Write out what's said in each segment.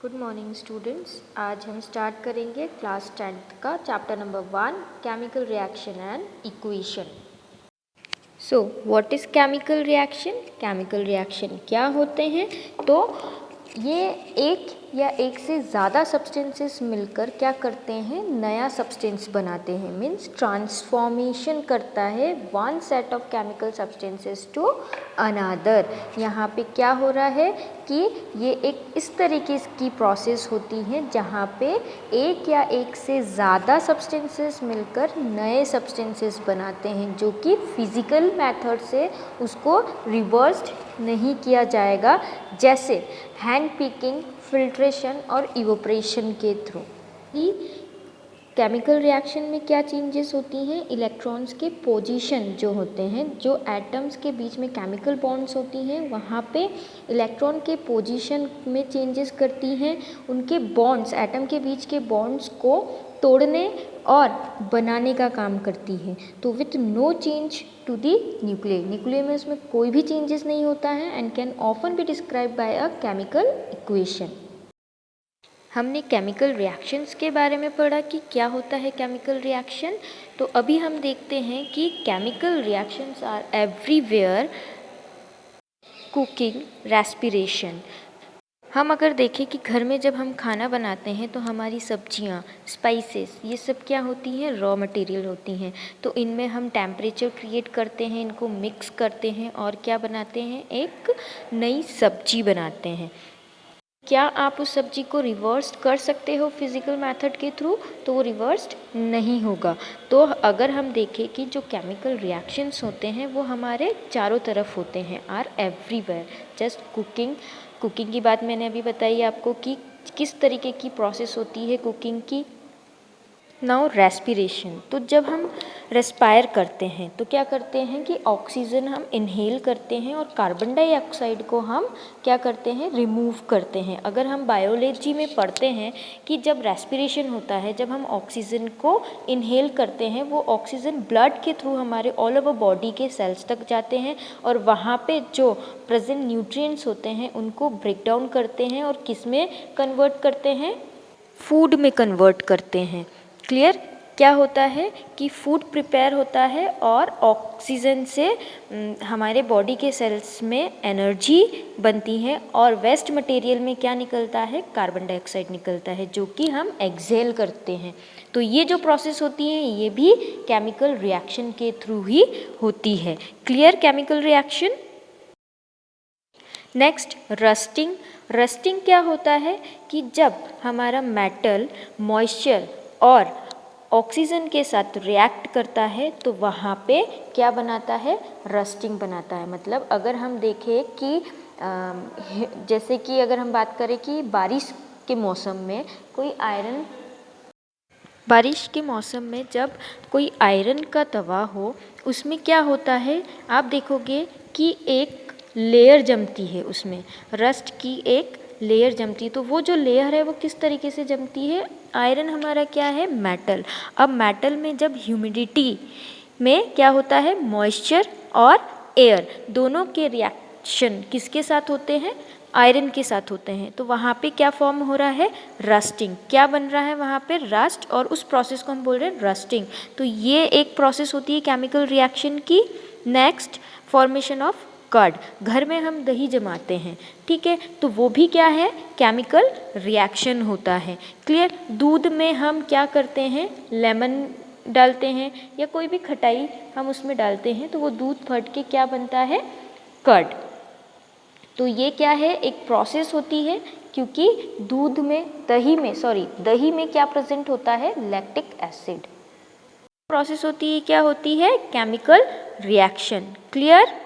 Good morning students. आज हम start करेंगे क्लास 10th का chapter number 1 chemical reaction and equation. So what is chemical reaction? Chemical reaction क्या होते हैं? तो ये एक या एक से ज़्यादा सब्सटेंसेस मिलकर क्या करते हैं, नया सब्सटेंस बनाते हैं। मीन्स ट्रांसफॉर्मेशन करता है one set of chemical substances to another. यहाँ पे क्या हो रहा है कि ये एक इस तरीके की प्रोसेस होती है जहाँ पे एक या एक से ज़्यादा सब्सटेंसेस मिलकर नए सब्सटेंसेस बनाते हैं, जो कि फिज़िकल मेथड से उसको रिवर्स्ड नहीं किया जाएगा, जैसे हैंड पिकिंग, फिल्ट्रेशन और इवोपरेशन के थ्रू। केमिकल रिएक्शन में क्या चेंजेस होती हैं? इलेक्ट्रॉन्स के पोजीशन जो होते हैं, जो एटम्स के बीच में केमिकल बॉन्ड्स होती हैं, वहाँ पे इलेक्ट्रॉन के पोजीशन में चेंजेस करती हैं। उनके बॉन्ड्स, एटम के बीच के बॉन्ड्स को तोड़ने और बनाने का काम करती है। तो with no change to the nuclear, nuclear में उसमें कोई भी चेंजेस नहीं होता है and can often be described by a chemical equation. हमने केमिकल रिएक्शंस के बारे में पढ़ा कि क्या होता है केमिकल रिएक्शन। तो अभी हम देखते हैं कि chemical reactions are everywhere. Cooking, respiration. हम अगर देखें कि घर में जब हम खाना बनाते हैं तो हमारी सब्जियां, स्पाइसेस, ये सब क्या होती हैं? रॉ मटेरियल होती हैं। तो इनमें हम टेम्परेचर क्रिएट करते हैं, इनको मिक्स करते हैं और क्या बनाते हैं? एक नई सब्जी बनाते हैं। क्या आप उस सब्जी को रिवर्स कर सकते हो फिज़िकल मेथड के थ्रू? तो वो रिवर्स्ड नहीं होगा। तो अगर हम देखें कि जो केमिकल रिएक्शंस होते हैं वो हमारे चारों तरफ होते हैं, आर एवरीवेयर। जस्ट कुकिंग की बात मैंने अभी बताई आपको कि किस तरीके की प्रोसेस होती है कुकिंग की। Now respiration. तो जब हम रेस्पायर करते हैं तो क्या करते हैं कि ऑक्सीजन हम इनहेल करते हैं और कार्बन डाइऑक्साइड को हम क्या करते हैं? रिमूव करते हैं। अगर हम बायोलॉजी में पढ़ते हैं कि जब रेस्पिरेशन होता है, जब हम ऑक्सीजन को इनहेल करते हैं, वो ऑक्सीजन ब्लड के थ्रू हमारे ऑल ओवर बॉडी के सेल्स तक जाते हैं और वहाँ पे जो प्रेजेंट न्यूट्रिएंट्स होते हैं उनको ब्रेक डाउन करते हैं और किस में कन्वर्ट करते हैं? फूड में कन्वर्ट करते हैं। क्लियर? क्या होता है कि फूड प्रिपेयर होता है और ऑक्सीजन से हमारे बॉडी के सेल्स में एनर्जी बनती है और वेस्ट मटेरियल में क्या निकलता है? कार्बन डाइऑक्साइड निकलता है, जो कि हम एक्सहेल करते हैं। तो ये जो प्रोसेस होती है ये भी केमिकल रिएक्शन के थ्रू ही होती है। Clear? Chemical reaction. Next, rusting. Rusting क्या होता है कि जब हमारा मेटल मॉइस्चर और ऑक्सीजन के साथ रिएक्ट करता है तो वहाँ पे क्या बनाता है? रस्टिंग बनाता है। मतलब अगर हम देखें कि जैसे कि अगर हम बात करें कि बारिश के मौसम में कोई आयरन, बारिश के मौसम में जब कोई आयरन का तवा हो, उसमें क्या होता है? आप देखोगे कि एक लेयर जमती है, उसमें रस्ट की एक लेयर जमती है। तो वो जो लेयर है वो किस तरीके से जमती है? आयरन हमारा क्या है? मेटल। अब मेटल में जब ह्यूमिडिटी में क्या होता है? मॉइस्चर और एयर दोनों के रिएक्शन किसके साथ होते हैं? आयरन के साथ होते हैं। तो वहाँ पे क्या फॉर्म हो रहा है? रस्टिंग। क्या बन रहा है वहाँ पे? रस्ट। और उस प्रोसेस को हम बोल रहे हैं रस्टिंग। तो ये एक प्रोसेस होती है केमिकल रिएक्शन की। Next, formation of curd. घर में हम दही जमाते हैं, ठीक है, तो वो भी क्या है? केमिकल रिएक्शन होता है। क्लियर? दूध में हम क्या करते हैं? लेमन डालते हैं या कोई भी खटाई हम उसमें डालते हैं तो वो दूध फट के क्या बनता है? कर्ड। तो ये क्या है? एक प्रोसेस होती है, क्योंकि दही में क्या प्रेजेंट होता है? Lactic acid. प्रोसेस होती है, क्या होती है? Chemical reaction. Clear?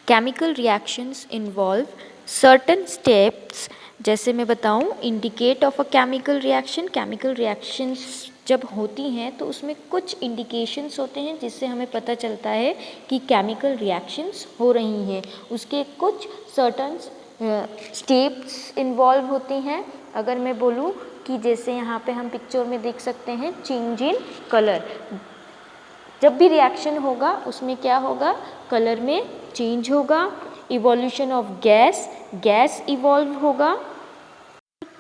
Chemical reactions involve certain steps. जैसे मैं बताऊं, indicate of a chemical reaction. Chemical reactions जब होती हैं तो उसमें कुछ इंडिकेशंस होते हैं जिससे हमें पता चलता है कि केमिकल रिएक्शंस हो रही हैं। उसके कुछ सर्टन स्टेप्स इन्वॉल्व होती हैं। अगर मैं बोलूँ कि जैसे यहाँ पे हम पिक्चर में देख सकते हैं, चेंज इन कलर। जब भी रिएक्शन होगा उसमें क्या होगा? कलर में चेंज होगा। Evolution of gas gas evolve होगा।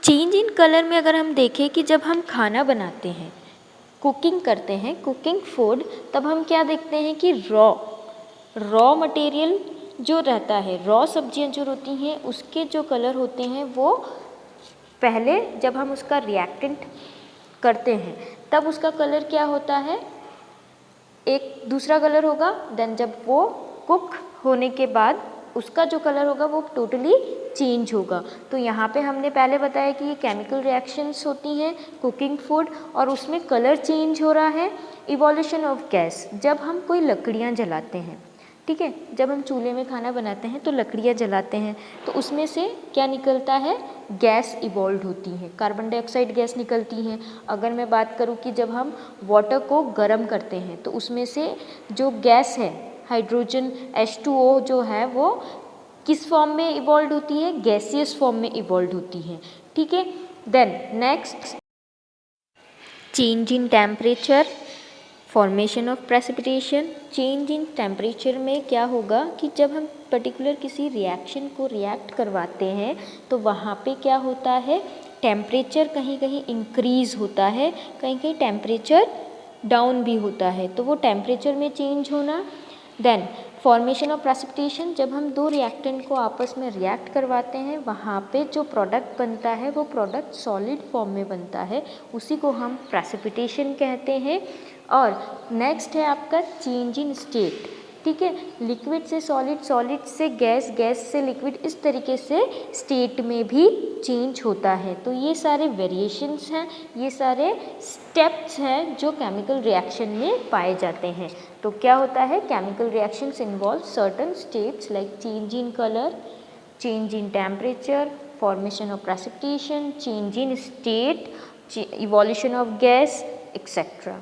चेंज इन कलर में अगर हम देखें कि जब हम खाना बनाते हैं, कुकिंग करते हैं, कुकिंग फूड, तब हम क्या देखते हैं कि रॉ मटेरियल जो रहता है, रॉ सब्जियां जो होती हैं उसके जो कलर होते हैं वो पहले जब हम उसका रिएक्टेंट करते हैं तब उसका कलर क्या होता है, एक दूसरा कलर होगा। देन जब वो कुक होने के बाद उसका जो कलर होगा वो टोटली चेंज होगा। तो यहाँ पे हमने पहले बताया कि ये केमिकल रिएक्शंस होती हैं कुकिंग फूड और उसमें कलर चेंज हो रहा है। इवोल्यूशन ऑफ गैस, जब हम कोई लकड़ियाँ जलाते हैं, ठीक है, जब हम चूल्हे में खाना बनाते हैं तो लकड़ियाँ जलाते हैं तो उसमें से क्या निकलता है, गैस इवॉल्व होती है, कार्बन डाइऑक्साइड गैस निकलती हैं। अगर मैं बात करूँ कि जब हम वाटर को गर्म करते हैं तो उसमें से जो गैस है हाइड्रोजन H2O जो है वो किस फॉर्म में इवॉल्व होती है, गैसियस फॉर्म में इवॉल्व होती है, ठीक है। Then next, change in temperature, formation of precipitation. Change in temperature में क्या होगा कि जब हम पर्टिकुलर किसी रिएक्शन को रिएक्ट करवाते हैं तो वहाँ पे क्या होता है, टेम्परेचर कहीं कहीं इंक्रीज़ होता है, कहीं कहीं टेम्परेचर डाउन भी होता है, तो वो टेम्परेचर में चेंज होना। देन फॉर्मेशन ऑफ प्रेसिपिटेशन, जब हम दो रिएक्टेंट को आपस में रिएक्ट करवाते हैं वहाँ पे जो प्रोडक्ट बनता है वो प्रोडक्ट सॉलिड फॉर्म में बनता है, उसी को हम प्रेसिपिटेशन कहते हैं। और नेक्स्ट है आपका चेंज इन स्टेट, ठीक है, लिक्विड से सॉलिड, सॉलिड से गैस, गैस से लिक्विड, इस तरीके से स्टेट में भी चेंज होता है। तो ये सारे वेरिएशंस हैं, ये सारे स्टेप्स हैं जो केमिकल रिएक्शन में पाए जाते हैं। तो क्या होता है, chemical reactions involve certain steps like change in colour, change in temperature, formation of precipitation, change in state, evolution of gas, etcetera.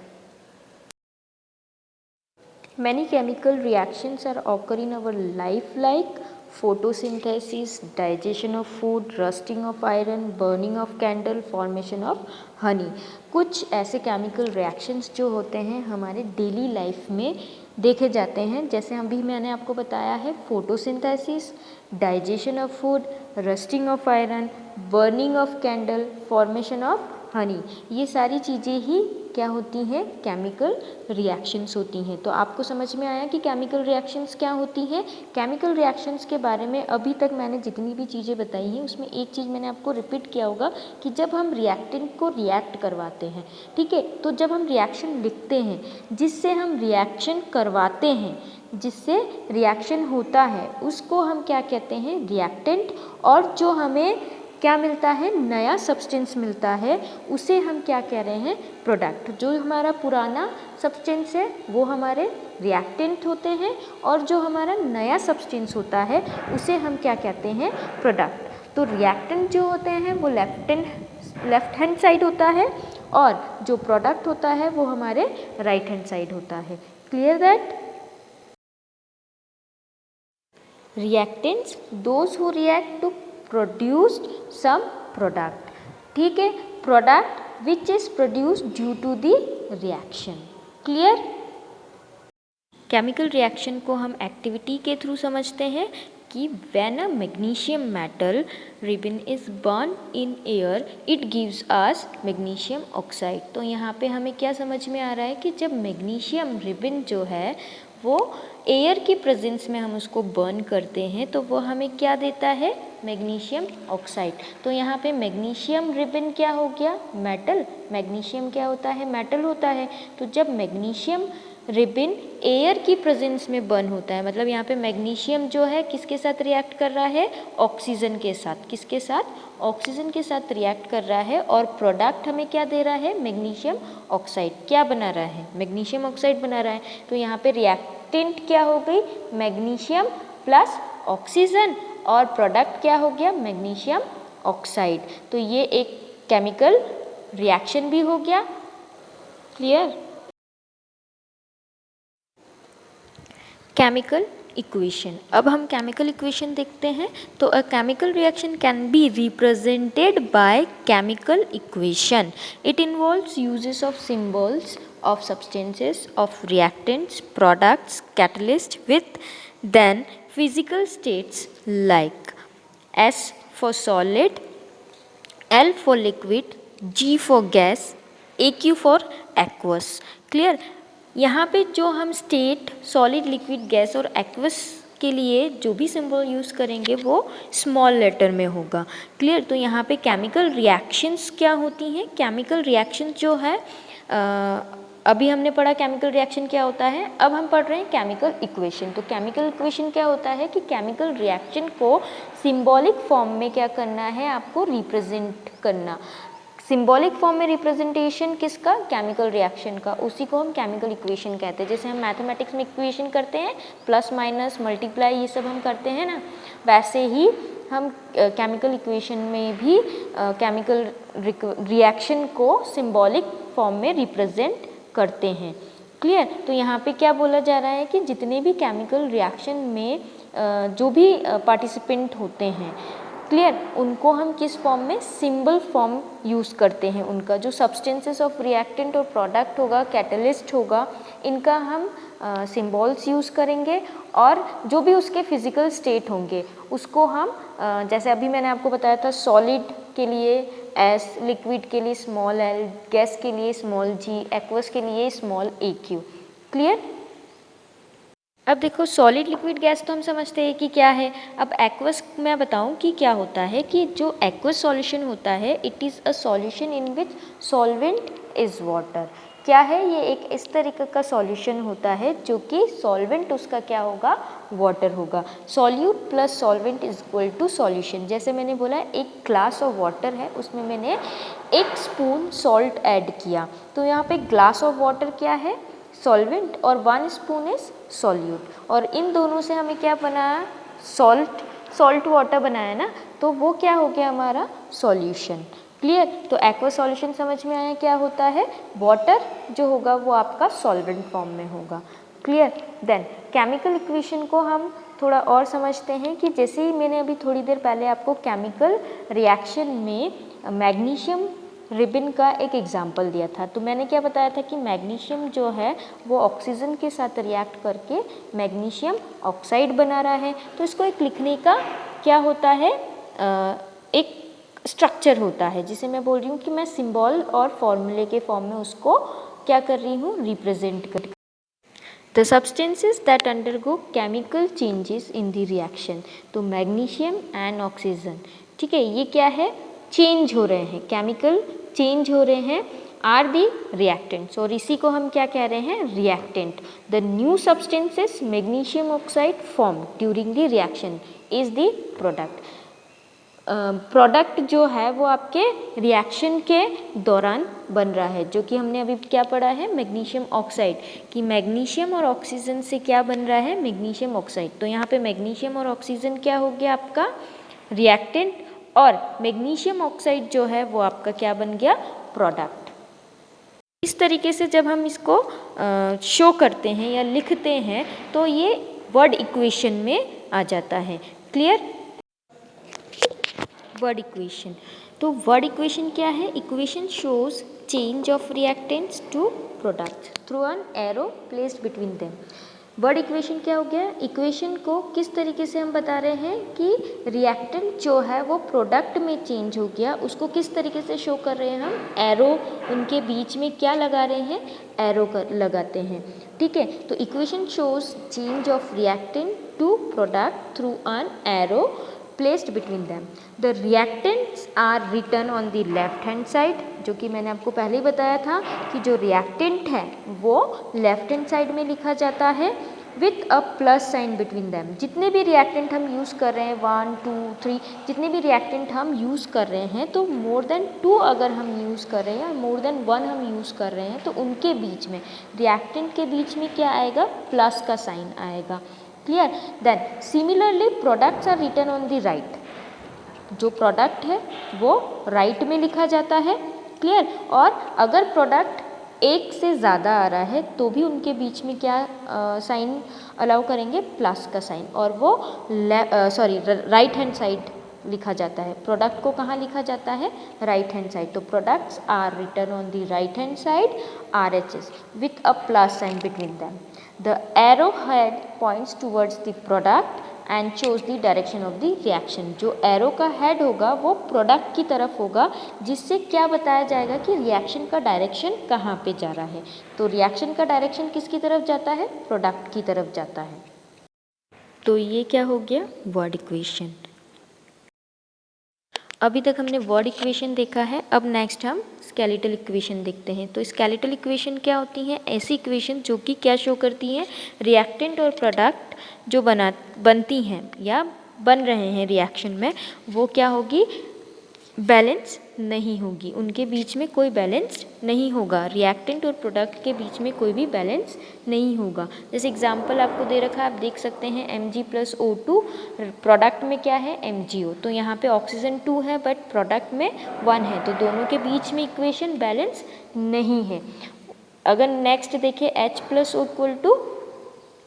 Many chemical reactions are occur in our life like photosynthesis, digestion of food, rusting of iron, burning of candle, formation of honey. कुछ ऐसे chemical reactions जो होते हैं हमारे daily life में देखे जाते हैं, जैसे अभी मैंने आपको बताया है photosynthesis, digestion of food, rusting of iron, burning of candle, formation of honey, ये सारी चीज़ें ही क्या होती हैं, केमिकल रिएक्शंस होती हैं। तो आपको समझ में आया कि केमिकल रिएक्शंस क्या होती हैं। केमिकल रिएक्शंस के बारे में अभी तक मैंने जितनी भी चीज़ें बताई हैं उसमें एक चीज़ मैंने आपको रिपीट किया होगा कि जब हम रिएक्टेंट को रिएक्ट करवाते हैं, ठीक है, तो जब हम रिएक्शन लिखते हैं जिससे हम रिएक्शन करवाते हैं, जिससे रिएक्शन होता है उसको हम क्या कहते हैं, रिएक्टेंट। और जो हमें क्या मिलता है, नया सब्सटेंस मिलता है, उसे हम क्या कह रहे हैं, प्रोडक्ट। जो हमारा पुराना सब्सटेंस है वो हमारे रिएक्टेंट होते हैं और जो हमारा नया सब्सटेंस होता है उसे हम क्या कहते हैं, प्रोडक्ट। तो रिएक्टेंट जो होते हैं वो लेफ्ट हैंड साइड होता है और जो प्रोडक्ट होता है वो हमारे राइट हैंड साइड होता है। Clear that? Reactants those who react to produced some product, ठीक है, product which is produced due to the reaction. Clear? Chemical reaction को हम एक्टिविटी के थ्रू समझते हैं कि when a magnesium metal ribbon is burned in air it gives us magnesium oxide. तो यहाँ पे हमें क्या समझ में आ रहा है कि जब मैग्नीशियम रिबन जो है वो एयर की प्रेजेंस में हम उसको बर्न करते हैं तो वो हमें क्या देता है, मैग्नीशियम ऑक्साइड। तो यहाँ पे मैग्नीशियम रिबन क्या हो गया, मेटल। मैग्नीशियम क्या होता है, मेटल होता है। तो जब मैग्नीशियम रिबन एयर की प्रेजेंस में बर्न होता है, मतलब यहाँ पे मैग्नीशियम जो है किसके साथ रिएक्ट कर रहा है, ऑक्सीजन के साथ। किसके साथ, ऑक्सीजन के साथ रिएक्ट कर रहा है और प्रोडक्ट हमें क्या दे रहा है, मैग्नीशियम ऑक्साइड। क्या बना रहा है, मैग्नीशियम ऑक्साइड बना रहा है। तो यहाँ पे रिएक्टेंट क्या हो गई, मैग्नीशियम प्लस ऑक्सीजन और प्रोडक्ट क्या हो गया, मैग्नीशियम ऑक्साइड। तो ये एक केमिकल रिएक्शन भी हो गया। क्लियर? Chemical equation. अब हम केमिकल इक्वेशन देखते हैं। तो अ chemical reaction can be represented by chemical equation. It involves uses of symbols of substances, of reactants, products, catalyst with then physical states like S for solid, L for liquid, G for gas, AQ for aqueous। Clear. यहाँ पे जो हम state, solid, liquid, gas और aqueous के लिए जो भी symbol use करेंगे वो स्मॉल लेटर में होगा। क्लियर। तो यहाँ पे केमिकल रिएक्शंस क्या होती हैं? केमिकल रिएक्शन जो है अभी हमने पढ़ा केमिकल रिएक्शन क्या होता है, अब हम पढ़ रहे हैं केमिकल इक्वेशन। तो केमिकल इक्वेशन क्या होता है कि केमिकल रिएक्शन को सिंबॉलिक फॉर्म में क्या करना है, आपको रिप्रेजेंट करना। सिंबॉलिक फॉर्म में रिप्रेजेंटेशन किसका? केमिकल रिएक्शन का, उसी को हम केमिकल इक्वेशन कहते हैं। जैसे हम मैथमेटिक्स में इक्वेशन करते हैं, प्लस माइनस मल्टीप्लाई ये सब हम करते हैं ना, वैसे ही हम केमिकल इक्वेशन में भी केमिकल रिएक्शन को सिंबॉलिक फॉर्म में रिप्रेजेंट करते हैं। क्लियर। तो यहाँ पे क्या बोला जा रहा है कि जितने भी केमिकल रिएक्शन में जो भी पार्टिसिपेंट होते हैं, क्लियर, उनको हम किस फॉर्म में? सिंबल फॉर्म यूज़ करते हैं। उनका जो सब्सटेंसेस ऑफ रिएक्टेंट और प्रोडक्ट होगा, कैटलिस्ट होगा, इनका हम सिंबल्स यूज़ करेंगे, और जो भी उसके फिजिकल स्टेट होंगे उसको हम जैसे अभी मैंने आपको बताया था, सॉलिड के लिए S, लिक्विड के लिए स्मॉल l, गैस के लिए स्मॉल g, एक्वस के लिए स्मॉल aq। क्लियर। अब देखो सॉलिड, लिक्विड, गैस तो हम समझते हैं कि क्या है। अब एक्वस मैं बताऊं कि क्या होता है, कि जो एक्वस सॉल्यूशन होता है, it is a solution in which solvent is water. क्या है ये? एक इस तरीके का सॉल्यूशन होता है जो कि सॉल्वेंट उसका क्या होगा? वाटर होगा। Solute plus solvent is equal to solution. जैसे मैंने बोला एक ग्लास ऑफ वाटर है, उसमें मैंने 1 स्पून सॉल्ट ऐड किया, तो यहाँ पे ग्लास ऑफ वाटर क्या है? सॉल्वेंट, और 1 स्पून इज सॉल्यूट, और इन दोनों से हमें क्या बनाया? सॉल्ट वाटर बनाया ना, तो वो क्या हो गया हमारा? सॉल्यूशन। क्लियर। तो एक्वा सॉल्यूशन समझ में आया क्या होता है? वाटर जो होगा वो आपका सॉल्वेंट फॉर्म में होगा। क्लियर। देन केमिकल इक्वेशन को हम थोड़ा और समझते हैं कि जैसे ही मैंने अभी थोड़ी देर पहले आपको केमिकल रिएक्शन में मैग्नीशियम रिबन का एक एग्जाम्पल दिया था, तो मैंने क्या बताया था कि मैग्नीशियम जो है वो ऑक्सीजन के साथ रिएक्ट करके मैग्नीशियम ऑक्साइड बना रहा है। तो इसको एक लिखने का क्या होता है, एक स्ट्रक्चर होता है, जिसे मैं बोल रही हूँ कि मैं सिंबल और फॉर्मूले के फॉर्म में उसको क्या कर रही हूँ? रिप्रेजेंट कर। The substances that undergo chemical changes in the reaction. तो मैग्नीशियम एंड ऑक्सीजन, ठीक है, ये क्या है? चेंज हो रहे हैं, केमिकल चेंज हो रहे हैं, आर दी रिएक्टेंट्स, और इसी को हम क्या कह रहे हैं? Reactant. The new substances magnesium oxide form during the reaction is the product. Product जो है वो आपके रिएक्शन के दौरान बन रहा है, जो कि हमने अभी क्या पढ़ा है? मैग्नीशियम ऑक्साइड, कि मैग्नीशियम और ऑक्सीजन से क्या बन रहा है? Magnesium oxide. तो यहाँ पे मैग्नीशियम और ऑक्सीजन क्या हो गया आपका? रिएक्टेंट, और मैग्नीशियम ऑक्साइड जो है वो आपका क्या बन गया? प्रोडक्ट। इस तरीके से जब हम इसको शो करते हैं या लिखते हैं तो ये वर्ड इक्वेशन में आ जाता है। क्लियर। वर्ड इक्वेशन, तो वर्ड इक्वेशन क्या है? Equation shows change of reactants to product through an arrow placed between them. Word equation क्या हो गया? इक्वेशन को किस तरीके से हम बता रहे हैं कि रिएक्टेंट जो है वो प्रोडक्ट में चेंज हो गया, उसको किस तरीके से शो कर रहे हैं हम? एरो, उनके बीच में क्या लगा रहे हैं? एरो लगाते हैं। ठीक है, तो equation shows change of reactant to product through an arrow placed between them. The reactants are written on the left hand side, जो कि मैंने आपको पहले ही बताया था कि जो reactant है वो left hand side में लिखा जाता है with a plus sign between them। जितने भी reactant हम यूज़ कर रहे हैं 1, 2, 3, जितने भी reactant हम यूज़ कर रहे हैं, तो more than 2 अगर हम यूज़ कर रहे हैं या more than 1 हम यूज़ कर रहे हैं, तो उनके बीच में reactant के बीच में क्या आएगा? प्लस का साइन आएगा। Clear. Then similarly products are written on the right, जो प्रोडक्ट है वो राइट में लिखा जाता है। क्लियर। और अगर प्रोडक्ट एक से ज़्यादा आ रहा है तो भी उनके बीच में क्या साइन अलाउ करेंगे? प्लस का साइन, और वो राइट हैंड साइड लिखा जाता है। प्रोडक्ट को कहाँ लिखा जाता है? Right hand side. तो products are written on the right hand side RHS with a plus sign between them. The arrowhead points towards the product and choose the direction of the reaction. जो arrow का head होगा वो product की तरफ होगा, जिससे क्या बताया जाएगा कि रिएक्शन का डायरेक्शन कहाँ पे जा रहा है। तो रिएक्शन का डायरेक्शन किसकी तरफ जाता है? प्रोडक्ट की तरफ जाता है। तो ये क्या हो गया? Word equation. अभी तक हमने वर्ड इक्वेशन देखा है, अब नेक्स्ट हम स्केलेटल इक्वेशन देखते हैं। तो स्केलेटल इक्वेशन क्या होती हैं? ऐसी इक्वेशन जो कि क्या शो करती हैं? रिएक्टेंट और प्रोडक्ट जो बनती हैं या बन रहे हैं रिएक्शन में, वो क्या होगी? बैलेंस नहीं होगी, उनके बीच में कोई बैलेंस नहीं होगा। रिएक्टेंट और प्रोडक्ट के बीच में कोई भी बैलेंस नहीं होगा। जैसे एग्जांपल आपको दे रखा है, आप देख सकते हैं Mg+O2, प्रोडक्ट में क्या है? MgO। तो यहाँ पे ऑक्सीजन 2 है बट प्रोडक्ट में 1 है, तो दोनों के बीच में इक्वेशन बैलेंस नहीं है। अगर नेक्स्ट देखें H+O =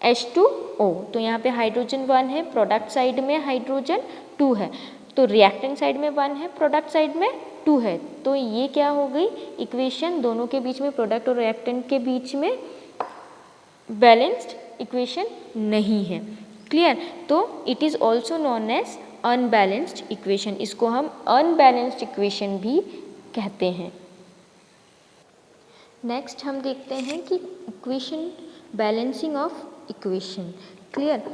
H2O, तो यहाँ पे हाइड्रोजन 1 है, प्रोडक्ट साइड में हाइड्रोजन 2 है, तो रिएक्टेंट साइड में 1 है, प्रोडक्ट साइड में 2 है। तो ये क्या हो गई? इक्वेशन दोनों के बीच में, प्रोडक्ट और रिएक्टेंट के बीच में बैलेंस्ड इक्वेशन नहीं है। क्लियर? तो it is also known as unbalanced equation. इसको हम अनबैलेंस्ड इक्वेशन भी कहते हैं। नेक्स्ट हम देखते हैं कि equation, balancing of equation. Clear?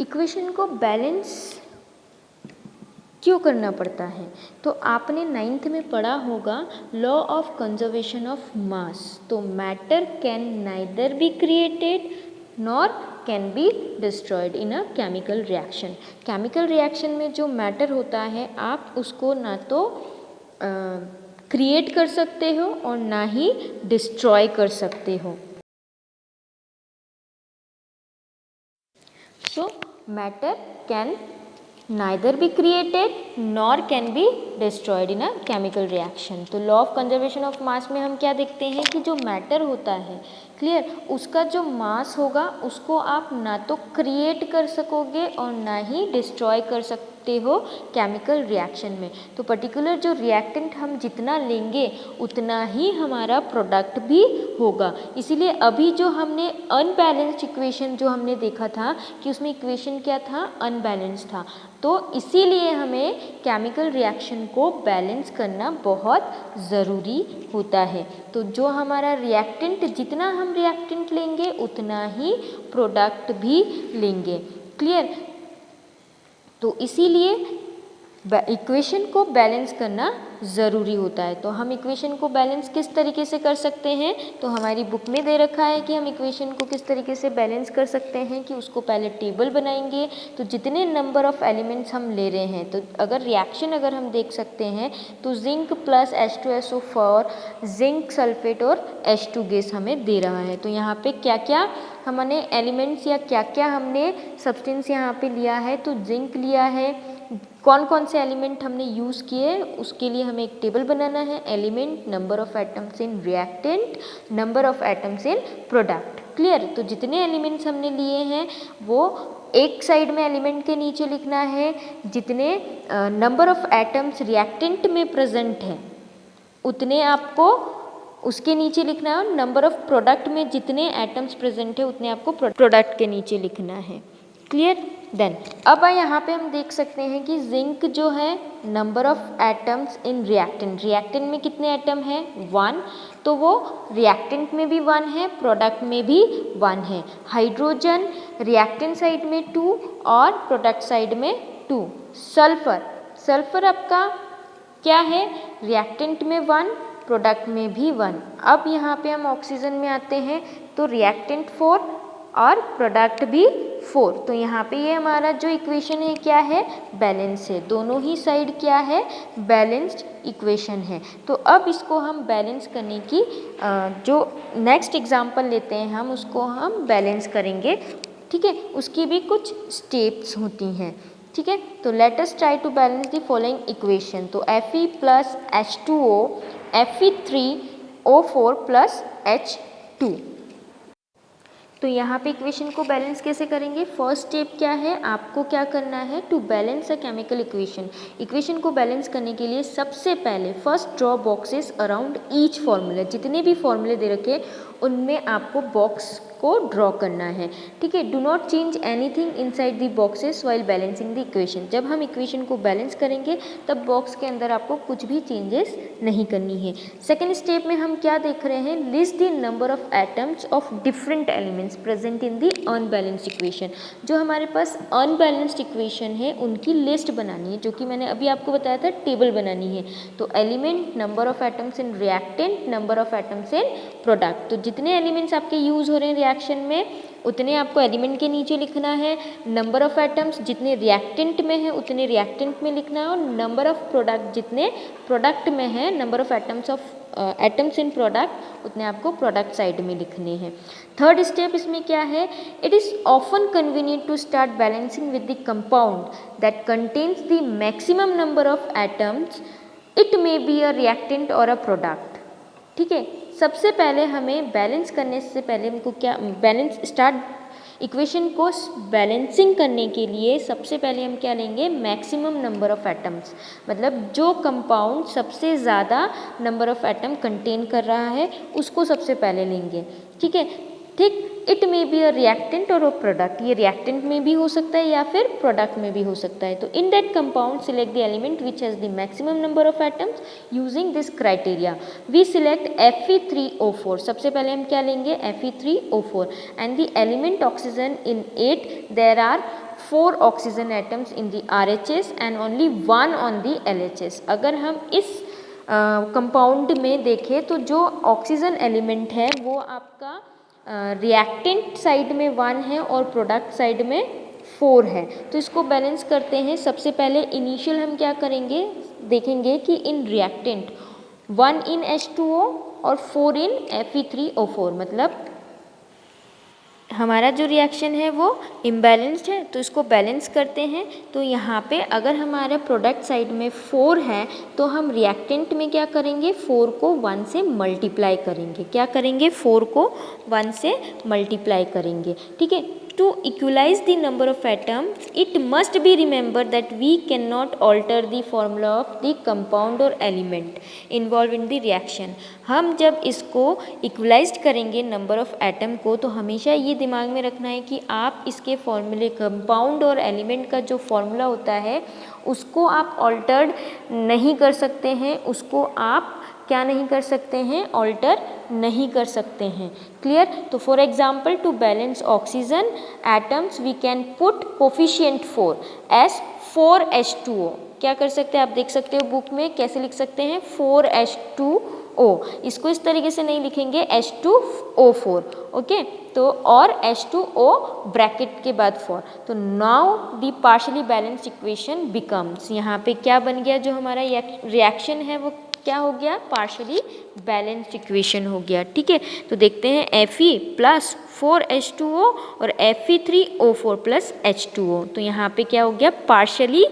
Equation को बैलेंस क्यों करना पड़ता है? तो आपने 9th में पढ़ा होगा law of conservation of mass. तो matter can neither be created nor can be destroyed in a chemical reaction. Chemical reaction में जो मैटर होता है, आप उसको ना तो क्रिएट कर सकते हो और ना ही डिस्ट्रॉय कर सकते हो। सो matter can neither be created nor can be destroyed in a chemical reaction। तो लॉ ऑफ कंजर्वेशन ऑफ मास में हम क्या देखते हैं कि जो मैटर होता है, क्लियर, उसका जो मास होगा उसको आप ना तो क्रिएट कर सकोगे और ना ही डिस्ट्रॉय कर सकते हो केमिकल रिएक्शन में। तो पर्टिकुलर जो रिएक्टेंट हम जितना लेंगे उतना ही हमारा प्रोडक्ट भी होगा। इसीलिए अभी जो हमने अनबैलेंस्ड इक्वेशन जो हमने देखा था कि उसमें इक्वेशन क्या था? अनबैलेंस था। तो इसीलिए हमें केमिकल रिएक्शन को बैलेंस करना बहुत ज़रूरी होता है। तो जो हमारा रिएक्टेंट, जितना हम रिएक्टेंट लेंगे उतना ही प्रोडक्ट भी लेंगे। क्लियर? तो इसीलिए इक्वेशन को बैलेंस करना ज़रूरी होता है। तो हम इक्वेशन को बैलेंस किस तरीके से कर सकते हैं? तो हमारी बुक में दे रखा है कि हम इक्वेशन को किस तरीके से बैलेंस कर सकते हैं कि उसको पहले टेबल बनाएंगे। तो जितने नंबर ऑफ एलिमेंट्स हम ले रहे हैं, तो अगर रिएक्शन अगर हम देख सकते हैं तो zinc plus H2SO4 zinc sulphate और H2 गैस हमें दे रहा है। तो यहाँ पे क्या क्या हमने एलिमेंट्स या क्या क्या हमने सब्सटेंस यहाँ पे लिया है? तो जिंक लिया है। कौन कौन से एलिमेंट हमने यूज़ किए उसके लिए हमें एक टेबल बनाना है। Element, number of atoms in reactant, number of atoms in product. Clear? तो जितने एलिमेंट्स हमने लिए हैं वो एक साइड में एलिमेंट के नीचे लिखना है, जितने नंबर ऑफ एटम्स रिएक्टेंट में प्रेजेंट है उतने आपको उसके नीचे लिखना है, और नंबर ऑफ प्रोडक्ट में जितने एटम्स प्रेजेंट है उतने आपको प्रोडक्ट के नीचे लिखना है। क्लियर? देन अब यहाँ पे हम देख सकते हैं कि जिंक जो है, number of atoms in reactant, reactant में कितने एटम है? 1, तो वो रिएक्टेंट में भी 1 है, प्रोडक्ट में भी 1 है। हाइड्रोजन रिएक्टेंट साइड में 2 और प्रोडक्ट साइड में 2। सल्फर, सल्फर आपका क्या है? रिएक्टेंट में 1, प्रोडक्ट में भी 1। अब यहाँ पे हम ऑक्सीजन में आते हैं, तो रिएक्टेंट 4 और प्रोडक्ट भी 4। तो यहाँ पे ये हमारा जो इक्वेशन है क्या है? बैलेंस है। दोनों ही साइड क्या है? बैलेंस्ड इक्वेशन है। तो अब इसको हम बैलेंस करने की जो नेक्स्ट एग्जांपल लेते हैं हम उसको हम बैलेंस करेंगे। ठीक है? उसकी भी कुछ स्टेप्स होती हैं। ठीक है? तो let us try to balance the following equation. तो Fe + H2O Fe3O4 + H2। तो यहाँ पे इक्वेशन को बैलेंस कैसे करेंगे? फर्स्ट स्टेप क्या है? आपको क्या करना है? To balance a chemical equation. Equation को बैलेंस करने के लिए सबसे पहले first draw boxes around each formula. जितने भी फॉर्मूले दे रखे उनमें आपको बॉक्स को ड्रॉ करना है, ठीक है। Do not change anything inside the boxes while balancing the equation. जब हम इक्वेशन को बैलेंस करेंगे तब बॉक्स के अंदर आपको कुछ भी चेंजेस नहीं करनी है। सेकेंड स्टेप में हम क्या देख रहे हैं, list the number of atoms of different elements present in the unbalanced equation. जो हमारे पास अनबैलेंस्ड इक्वेशन है उनकी लिस्ट बनानी है, जो कि मैंने अभी आपको बताया था टेबल बनानी है। तो element, number of atoms in reactant, number of atoms in product. तो जितने एलिमेंट्स आपके यूज हो रहे हैं रिएक्शन में उतने आपको एलिमेंट के नीचे लिखना है। नंबर ऑफ एटम्स जितने रिएक्टेंट में है उतने रिएक्टेंट में लिखना है, और नंबर ऑफ प्रोडक्ट जितने प्रोडक्ट में है, number of atoms in product उतने आपको प्रोडक्ट साइड में लिखने हैं। थर्ड स्टेप इसमें क्या है, it is often convenient to start balancing with the compound that contains the maximum number of atoms, it may be a reactant और a product, ठीक है। सबसे पहले हमें बैलेंस करने से पहले हमको क्या बैलेंस स्टार्ट इक्वेशन को बैलेंसिंग करने के लिए सबसे पहले हम क्या लेंगे, मैक्सिमम नंबर ऑफ एटम्स, मतलब जो कंपाउंड सबसे ज़्यादा नंबर ऑफ एटम कंटेन कर रहा है उसको सबसे पहले लेंगे, ठीक है। ठीक, it may be a reactant और अ प्रोडक्ट, ये रिएक्टेंट में भी हो सकता है या फिर प्रोडक्ट में भी हो सकता है। तो in that compound select the element which has the maximum number of atoms using this criteria. We select Fe3O4, सबसे पहले हम क्या लेंगे, Fe3O4 and the element oxygen in 8, there are 4 oxygen atoms in the RHS and only 1 on the LHS। अगर हम इस compound में देखें तो जो ऑक्सीजन एलिमेंट है वो आपका रिएक्टेंट साइड में 1 है और प्रोडक्ट साइड में 4 है। तो इसको बैलेंस करते हैं। सबसे पहले इनिशियल हम क्या करेंगे, देखेंगे कि इन रिएक्टेंट 1 इन H2O और 4 इन Fe3O4, मतलब हमारा जो रिएक्शन है वो इम्बैलेंस्ड है, तो इसको बैलेंस करते हैं। तो यहाँ पे अगर हमारा प्रोडक्ट साइड में 4 है तो हम रिएक्टेंट में क्या करेंगे, 4 को 1 से मल्टीप्लाई करेंगे। क्या करेंगे, 4 को 1 से मल्टीप्लाई करेंगे, ठीक है। To equalize the number of atoms, it must be remembered that we cannot alter the formula of the compound or element involved in the reaction। हम जब इसको इक्वलाइज करेंगे नंबर ऑफ एटम को, तो हमेशा ये दिमाग में रखना है कि आप इसके फॉर्मूले, कंपाउंड और एलिमेंट का जो फॉर्मूला होता है उसको आप ऑल्टर्ड नहीं कर सकते हैं, उसको आप क्या नहीं कर सकते हैं, ऑल्टर नहीं कर सकते हैं। क्लियर। तो for example, to balance oxygen atoms we can put coefficient 4 as 4H2O। क्या कर सकते हैं, आप देख सकते हो बुक में कैसे लिख सकते हैं, 4H2O। इसको इस तरीके से नहीं लिखेंगे H2O4, ओके। तो और H2O ब्रैकेट के बाद 4। तो now the partially balanced equation becomes, यहाँ पे क्या बन गया, जो हमारा रिएक्शन है वो क्या हो गया, पार्शियली बैलेंस्ड इक्वेशन हो गया, ठीक है। तो देखते हैं Fe प्लस 4H2O और Fe3O4 प्लस H2O। तो यहाँ पे क्या हो गया, पार्शियली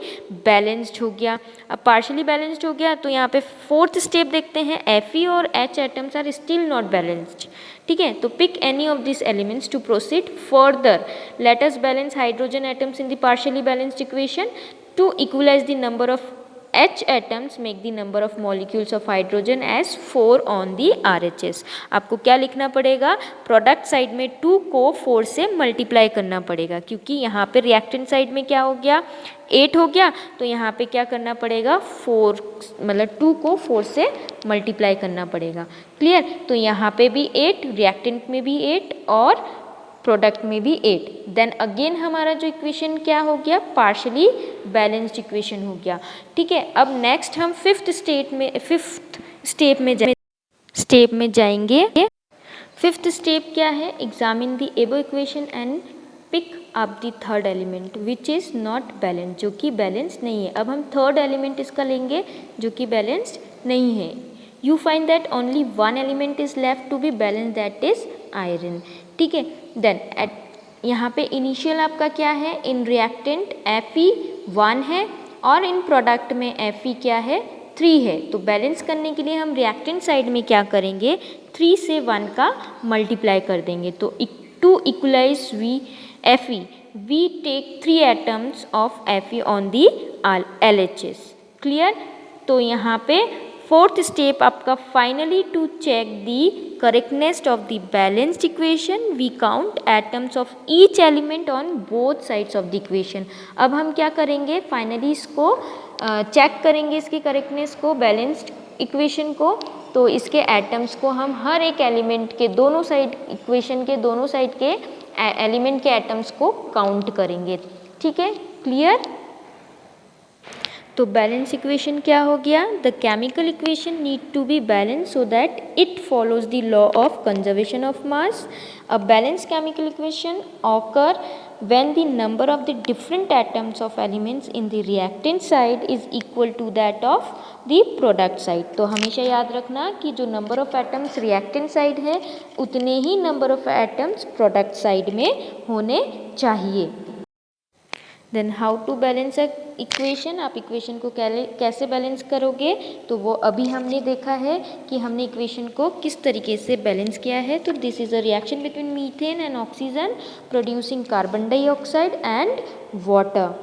बैलेंस्ड हो गया। अब पार्शियली बैलेंस्ड हो गया तो यहाँ पे फोर्थ स्टेप देखते हैं, Fe और H atoms are still not balanced, ठीक है। तो pick any of this elements to proceed further. Let us balance hydrogen atoms in the partially balanced equation to equalise the number of H atoms make the number of molecules of hydrogen as 4 on the RHS। आपको क्या लिखना पड़ेगा, product side में 2 को 4 से multiply करना पड़ेगा, क्योंकि यहाँ पे रिएक्टेंट साइड में क्या हो गया, 8 हो गया। तो यहाँ पे क्या करना पड़ेगा, 4 मतलब 2 को 4 से मल्टीप्लाई करना पड़ेगा। क्लियर। तो यहाँ पे भी 8, रिएक्टेंट में भी 8 और प्रोडक्ट में भी 8। देन अगेन हमारा जो इक्वेशन क्या हो गया, पार्शियली बैलेंस्ड इक्वेशन हो गया, ठीक है। अब नेक्स्ट हम फिफ्थ स्टेप में जाएंगे। फिफ्थ स्टेप क्या है, examine the above equation and pick up the third element which is not balanced, जो कि बैलेंस नहीं है। अब हम थर्ड एलिमेंट इसका लेंगे जो कि बैलेंस्ड नहीं है। You find that only 1 element is left to be balance, that is iron, ठीक है। देन यहाँ पे इनिशियल आपका क्या है, इन रिएक्टेंट Fe 1 है और इन प्रोडक्ट में Fe क्या है, 3 है। तो बैलेंस करने के लिए हम रिएक्टेंट साइड में क्या करेंगे, 3 से 1 का मल्टीप्लाई कर देंगे। तो to equalise Fe we take 3 atoms of Fe on the LHS। Clear. तो यहाँ पे फोर्थ स्टेप आपका finally to check the correctness of the balanced equation we count atoms of each element on both sides of the equation. अब हम क्या करेंगे, finally इसको check करेंगे इसकी करेक्टनेस को, बैलेंस्ड इक्वेशन को। तो इसके एटम्स को हम हर एक एलिमेंट के दोनों साइड, इक्वेशन के दोनों साइड के एलिमेंट के एटम्स को काउंट करेंगे। ठीक है, क्लियर। तो बैलेंस इक्वेशन क्या हो गया, the chemical equation need to be balance so that it follows the law of conservation of mass. A balance chemical equation occur when the number of the different atoms of elements in the reactant side is equal to that of the product side। तो हमेशा याद रखना कि जो number of atoms reactant side है उतने ही number of atoms product side में होने चाहिए। Then how to balance a equation, आप इक्वेशन को कैसे बैलेंस करोगे, तो वो अभी हमने देखा है कि हमने इक्वेशन को किस तरीके से बैलेंस किया है। तो this is a reaction between methane and oxygen producing carbon dioxide and water.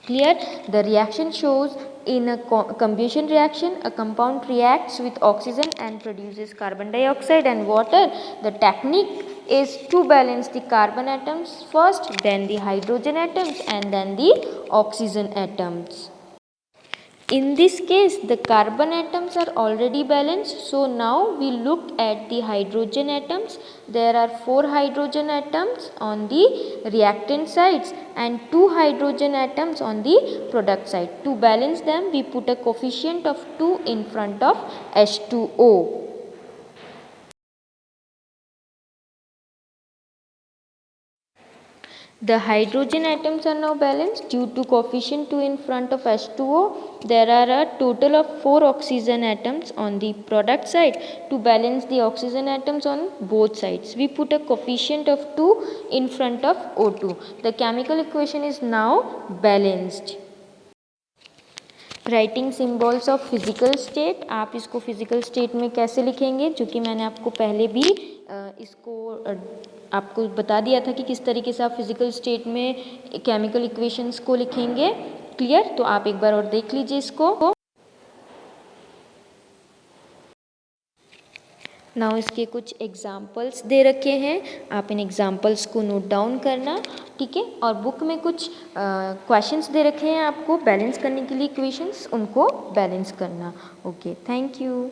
Clear? The reaction shows in a combustion reaction, a compound reacts with oxygen and produces carbon dioxide and water. The technique is to balance the carbon atoms first, then the hydrogen atoms and then the oxygen atoms. In this case, the carbon atoms are already balanced. So now we look at the hydrogen atoms. There are 4 hydrogen atoms on the reactant sides and 2 hydrogen atoms on the product side. To balance them, we put a coefficient of 2 in front of H2O. The hydrogen atoms are now balanced due to coefficient 2 in front of H2O. There are a total of 4 oxygen atoms on the product side. To balance the oxygen atoms on both sides, we put a coefficient of 2 in front of O2. The chemical equation is now balanced. Writing symbols of physical state, आप इसको physical state में कैसे लिखेंगे, जो कि मैंने आपको पहले भी इसको आपको बता दिया था कि किस तरीके से आप फिजिकल स्टेट में केमिकल इक्वेशंस को लिखेंगे। क्लियर, तो आप एक बार और देख लीजिए इसको। नाउ इसके कुछ एग्जाम्पल्स दे रखे हैं, आप इन एग्जाम्पल्स को नोट डाउन करना। ठीक है, और बुक में कुछ क्वेश्चंस दे रखे हैं आपको बैलेंस करने के लिए इक्वेशंस, उनको बैलेंस करना। Okay, thank you.